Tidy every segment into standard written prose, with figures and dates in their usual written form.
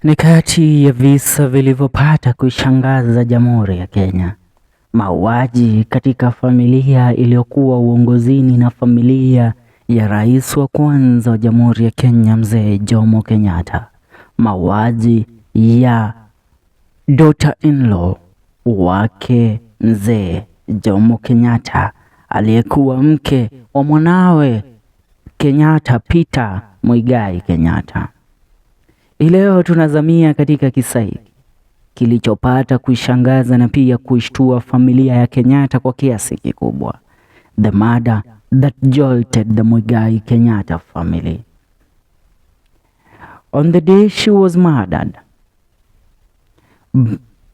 Ni kati ya visa vilivyopata kuishangaza Jamhuri ya Kenya. Mauaji katika familia iliyokuwa uongozini na familia ya rais wa kwanza wa Jamhuri ya Kenya, Mzee Jomo Kenyatta. Mauaji ya daughter-in-law wake Mzee Jomo Kenyatta, aliyekuwa mke wa mwanawe Kenyatta, Peter MUIGAI Kenyatta. Leo tunazamia katika kisa hiki kilichopata kuishangaza na pia kuishtua familia ya Kenyatta kwa kiasi kikubwa. The murder that jolted the MUIGAI Kenyatta family. On the day she was murdered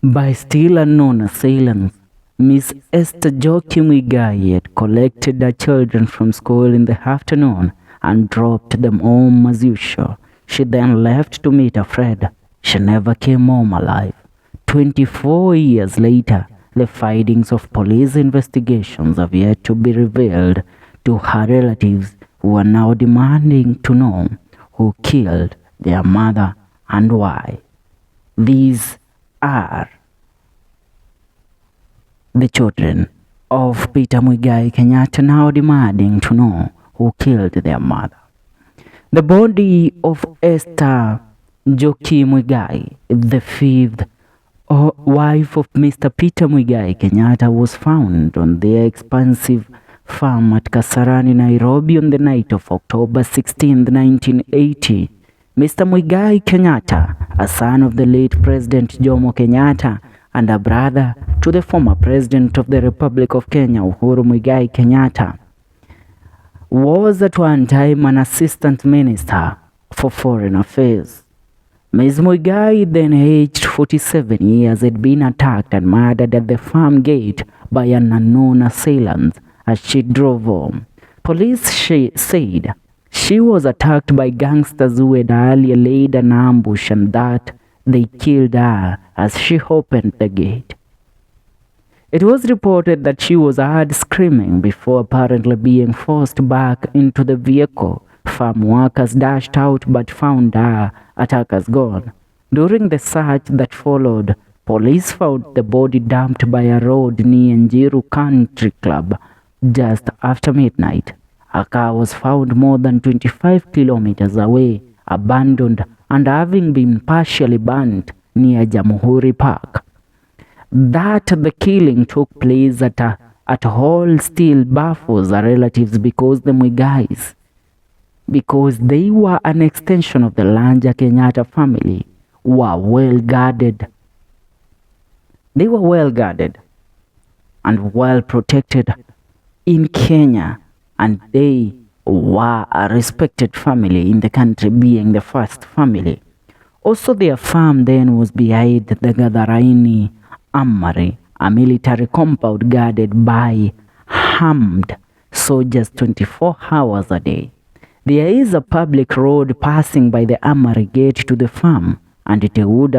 by still unknown assailants, Miss Esther Joi MUIGAI had collected her children from school in the afternoon and dropped them home as usual. She then left to meet a friend. She never came home alive. 24 years later, the findings of police investigations have yet to be revealed to her relatives, who are now demanding to know who killed their mother and why. These are the children of Peter MUIGAI Kenyatta, now demanding to know who killed their mother. The body of Esther Joi MUIGAI, the fifth wife of Mr. Peter MUIGAI Kenyatta, was found on their expansive farm at Kasarani, Nairobi on the night of October 16, 1980. Mr. MUIGAI Kenyatta, a son of the late President Jomo Kenyatta and a brother to the former President of the Republic of Kenya, Uhuru MUIGAI Kenyatta, was at one time an assistant minister for foreign affairs. Ms. MUIGAI, then aged 47 years, had been attacked and murdered at the farm gate by an unknown assailant as she drove home. Police said she was attacked by gangsters who had earlier laid an ambush and that they killed her as she opened the gate. It was reported that she was heard screaming before apparently being forced back into the vehicle. Farm workers dashed out but found her attackers gone. During the search that followed, police found the body dumped by a road near Njiru Country Club just after midnight. A car was found more than 25 kilometers away, abandoned and having been partially burnt near Jamhuri Park. That the killing took place at all still baffles our relatives, because the MUIGAIs, because they were an extension of the larger Kenyatta family, were well guarded. They were well guarded and well protected in Kenya, and they were a respected family in the country, being the first family. Also, their farm then was behind the Gadharaini Armory, a military compound guarded by armed soldiers 24 hours a day. There is a public road passing by the armory gate to the farm, and it would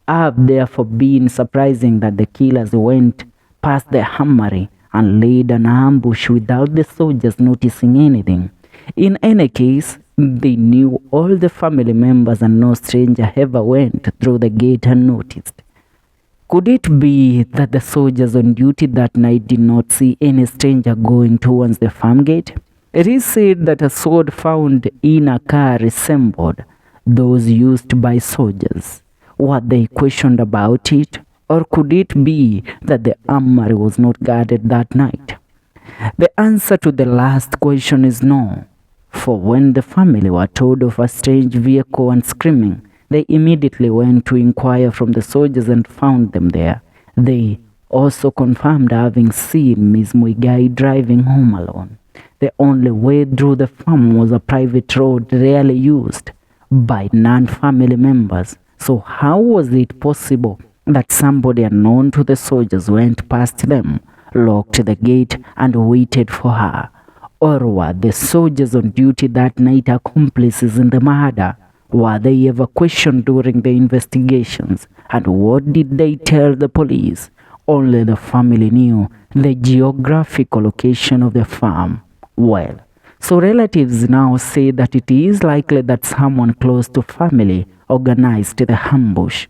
have therefore been surprising that the killers went past the armory and laid an ambush without the soldiers noticing anything. In any case, they knew all the family members and no stranger ever went through the gate unnoticed. Could it be that the soldiers on duty that night did not see any stranger going towards the farm gate? It is said that a sword found in a car resembled those used by soldiers. Were they questioned about it? Or could it be that the armory was not guarded that night? The answer to the last question is no. For when the family were told of a strange vehicle and screaming, they immediately went to inquire from the soldiers and found them there. They also confirmed having seen Ms. MUIGAI driving home alone. The only way through the farm was a private road rarely used by non-family members. So how was it possible that somebody unknown to the soldiers went past them, locked the gate and waited for her? Or were the soldiers on duty that night accomplices in the murder? Were they ever questioned during the investigations? And what did they tell the police? Only the family knew the geographical location of the farm. Well, So relatives now say that it is likely that someone close to family organized the ambush.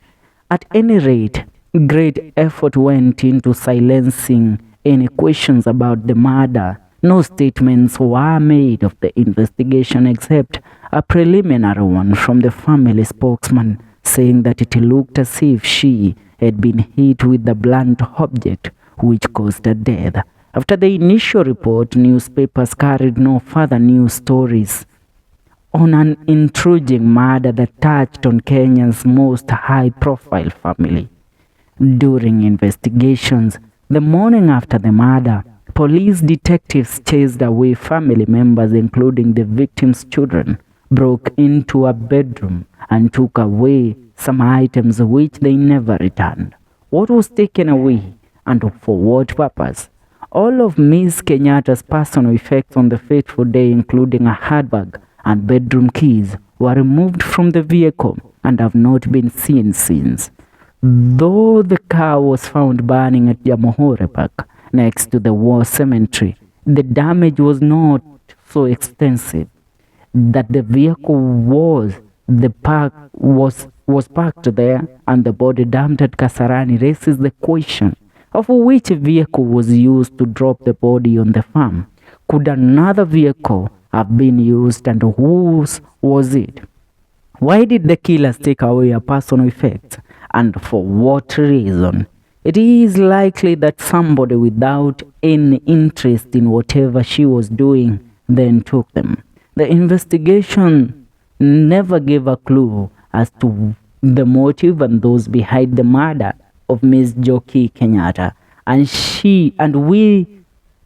At any rate, great effort went into silencing any questions about the murder. No statements were made of the investigation except a preliminary one from the family spokesman saying that it looked as if she had been hit with a blunt object which caused her death. After the initial report, newspapers carried no further news stories on an intriguing murder that touched on Kenya's most high-profile family. During investigations, the morning after the murder, police detectives chased away family members, including the victim's children, broke into a bedroom, and took away some items which they never returned. What was taken away, and for what purpose? All of Ms. Kenyatta'S personal effects on the fateful day, including a handbag and bedroom keys, were removed from the vehicle and have not been seen since. Though the car was found burning at Jomo Park next to the war cemetery, the damage was not so extensive. That the vehicle was parked there and the body dumped at Kasarani raises the question of which vehicle was used to drop the body on the farm. Could another vehicle have been used, and whose was it? Why did the killers take away her personal effects, and for what reason? It is likely that somebody without any interest in whatever she was doing then took them. The investigation never gave a clue as to the motive and those behind the murder of Ms. Joki Kenyatta, and we,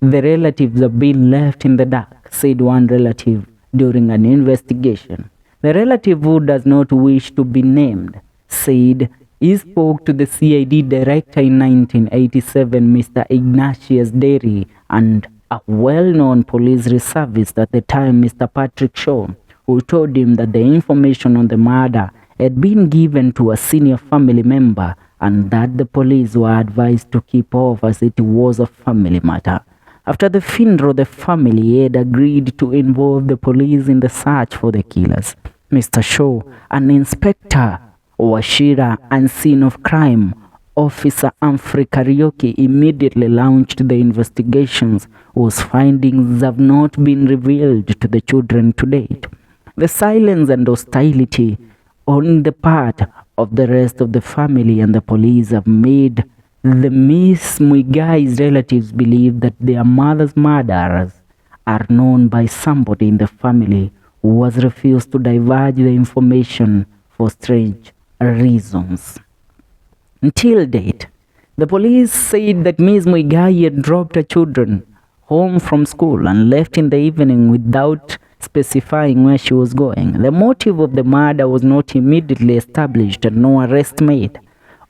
the relatives, have been left in the dark, said one relative during an investigation. The relative, who does not wish to be named, said he spoke to the CID director in 1987, Mr. Ignatius Derry, and a well-known police reservist at the time, Mr. Patrick Shaw, who told him that the information on the murder had been given to a senior family member and that the police were advised to keep off as it was a family matter. After the funeral, the family had agreed to involve the police in the search for the killers. Mr. Shaw, an inspector, Washira, and scene of crime officer Humphrey Karaoke immediately launched the investigations, whose findings have not been revealed to the children to date. The silence and hostility on the part of the rest of the family and the police have made the Miss MUIGAI's relatives believe that their mother's murderers are known by somebody in the family who has refused to divulge the information for strange reasons. Until date, the police said that Ms. MUIGAI had dropped her children home from school and left in the evening without specifying where she was going. The motive of the murder was not immediately established and no arrest made,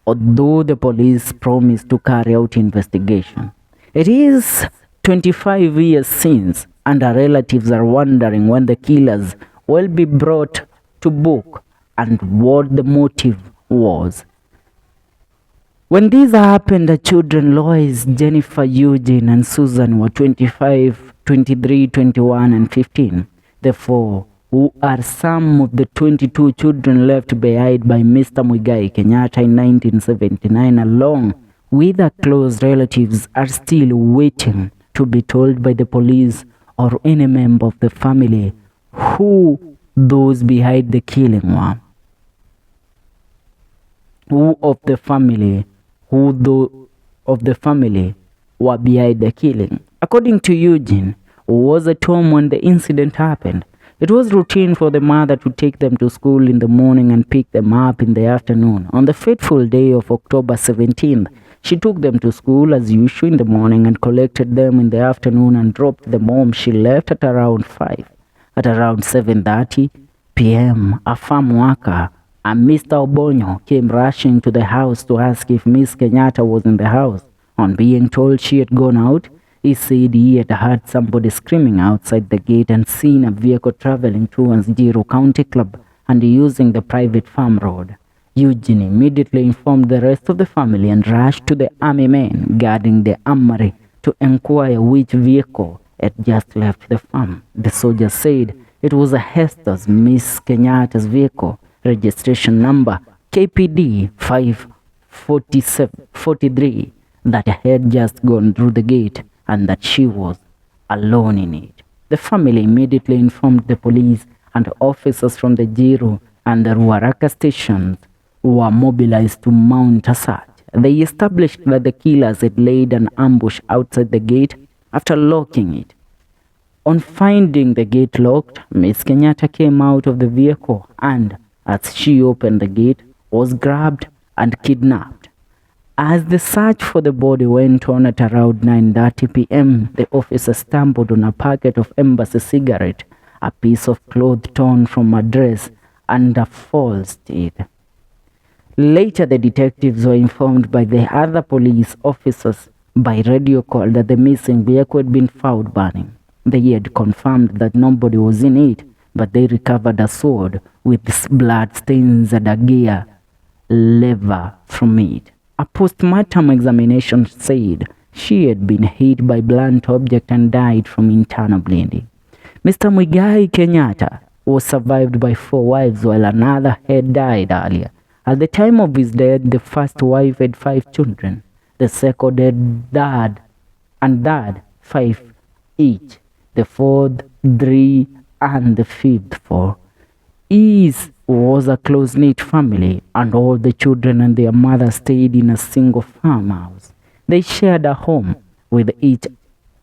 although the police promised to carry out investigation. It is 25 years since, and our relatives are wondering when the killers will be brought to book and what the motive was. When this happened, the children Lois, Jennifer, Eugene, and Susan were 25, 23, 21, and 15. Therefore, who are some of the 22 children left behind by Mr. MUIGAI Kenyatta in 1979, along with their close relatives, are still waiting to be told by the police or any member of the family who those behind the killing were. Who of the family were behind the killing. According to Eugene, who was at home when the incident happened, it was routine for the mother to take them to school in the morning and pick them up in the afternoon. On the fateful day of October 17th, she took them to school as usual in the morning and collected them in the afternoon and dropped them home. She left at around 5. At around 7:30 p.m., a farm worker, and Mr. Obonyo, came rushing to the house to ask if Miss Kenyatta was in the house. On being told she had gone out, he said he had heard somebody screaming outside the gate and seen a vehicle traveling towards Jiru County Club and using the private farm road. Eugene immediately informed the rest of the family and rushed to the army men guarding the armory to inquire which vehicle had just left the farm. The soldier said it was a Esther's Miss Kenyatta'S vehicle, registration number KPD 543, that had just gone through the gate and that she was alone in it. The family immediately informed the police, and officers from the Jiru and the Ruaraka stations were mobilized to mount a search. They established that the killers had laid an ambush outside the gate after locking it. On finding the gate locked, Miss Kenyatta came out of the vehicle and, as she opened the gate, was grabbed and kidnapped. As the search for the body went on at around 9:30 p.m., the officer stumbled on a packet of embassy cigarette, a piece of cloth torn from a dress, and a false teeth. Later, the detectives were informed by the other police officers by radio call that the missing vehicle had been found burning. They had confirmed that nobody was in it, but they recovered a sword with blood stains and a gear lever from it. A post-mortem examination said she had been hit by blunt object and died from internal bleeding. Mr. MUIGAI Kenyatta was survived by 4 wives, while another had died earlier. At the time of his death, the first wife had 5 children. The second had dad, 5 each. The fourth, 3, and the fifth, 4. His was a close-knit family, and all the children and their mother stayed in a single farmhouse. They shared a home, with each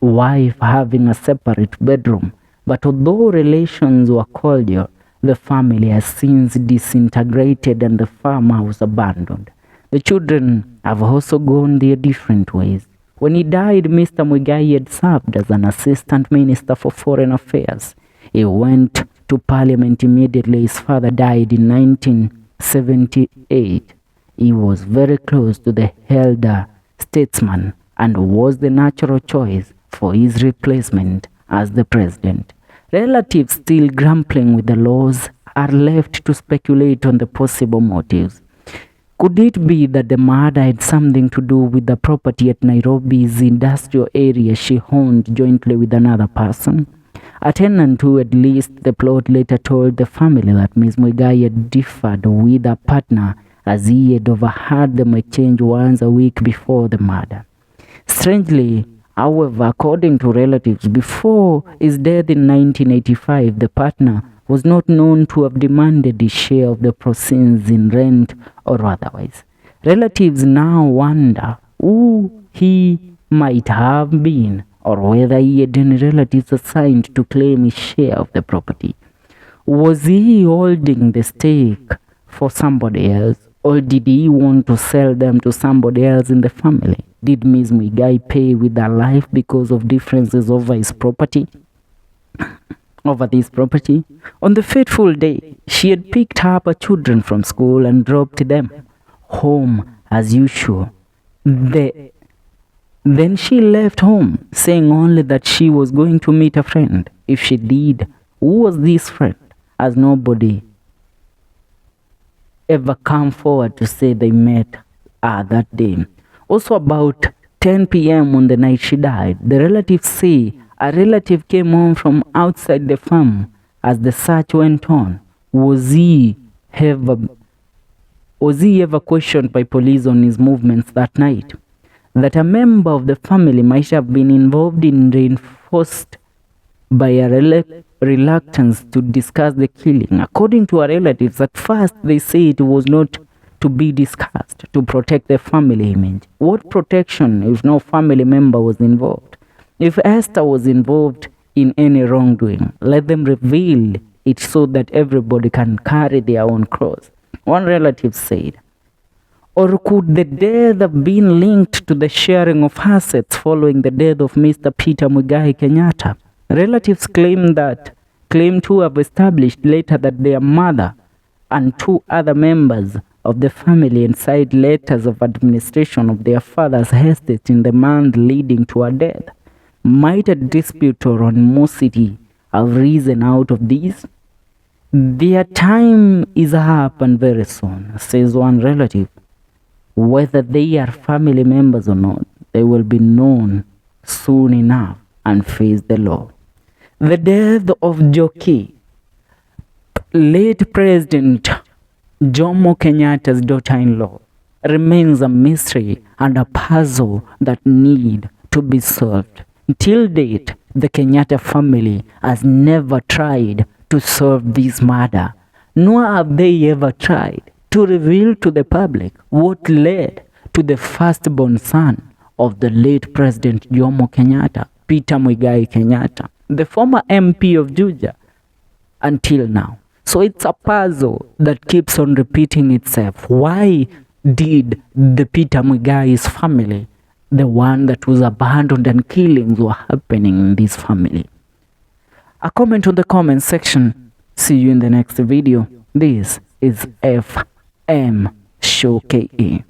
wife having a separate bedroom. But although relations were cordial, the family has since disintegrated and the farmhouse abandoned. The children have also gone their different ways. When he died, Mr. MUIGAI had served as an assistant minister for foreign affairs. He went to parliament immediately his father died in 1978. He was very close to the elder statesman and was the natural choice for his replacement as the president. Relatives still grappling with the laws are left to speculate on the possible motives. Could it be that the murder had something to do with the property at Nairobi's industrial area she owned jointly with another person? A tenant who had leased the plot later told the family that Ms. MUIGAI had differed with her partner, as he had overheard them exchange once a week before the murder. Strangely, however, according to relatives, before his death in 1985, the partner was not known to have demanded his share of the proceeds in rent or otherwise. Relatives now wonder who he might have been, or whether he had any relatives assigned to claim his share of the property. Was he holding the stake for somebody else, or did he want to sell them to somebody else in the family? Did Ms. MUIGAI pay with her life because of differences over this property? On the fateful day, she had picked up her children from school and dropped them home as usual. Then she left home, saying only that she was going to meet a friend. If she did, who was this friend? As nobody ever come forward to say they met that day. Also about 10 p.m. on the night she died, the relatives say a relative came home from outside the farm as the search went on. Was he ever questioned by police on his movements that night? That a member of the family might have been involved in reinforced by a reluctance to discuss the killing. According to our relatives, at first they say it was not to be discussed to protect the family image. What protection if no family member was involved? If Esther was involved in any wrongdoing, let them reveal it so that everybody can carry their own cross. One relative said, or could the death have been linked to the sharing of assets following the death of Mr. Peter MUIGAI Kenyatta? Relatives claim to have established later that their mother and 2 other members of the family had signed letters of administration of their father's estate in the month leading to her death. Might a dispute or animosity have risen out of this? Their time is up and very soon, says one relative. Whether they are family members or not, they will be known soon enough. and face the law. The death of Joki, late President Jomo Kenyatta'S daughter-in-law, remains a mystery and a puzzle that need to be solved. Till date, the Kenyatta family has never tried to solve this murder, nor have they ever tried to reveal to the public what led to the firstborn son of the late President Jomo Kenyatta, Peter MUIGAI Kenyatta, the former MP of Juja, until now. So it's a puzzle that keeps on repeating itself. Why did the Peter MUIGAI's family, the one that was abandoned and killings were happening in this family? A comment on the comment section. See you in the next video. This is FM Show KE.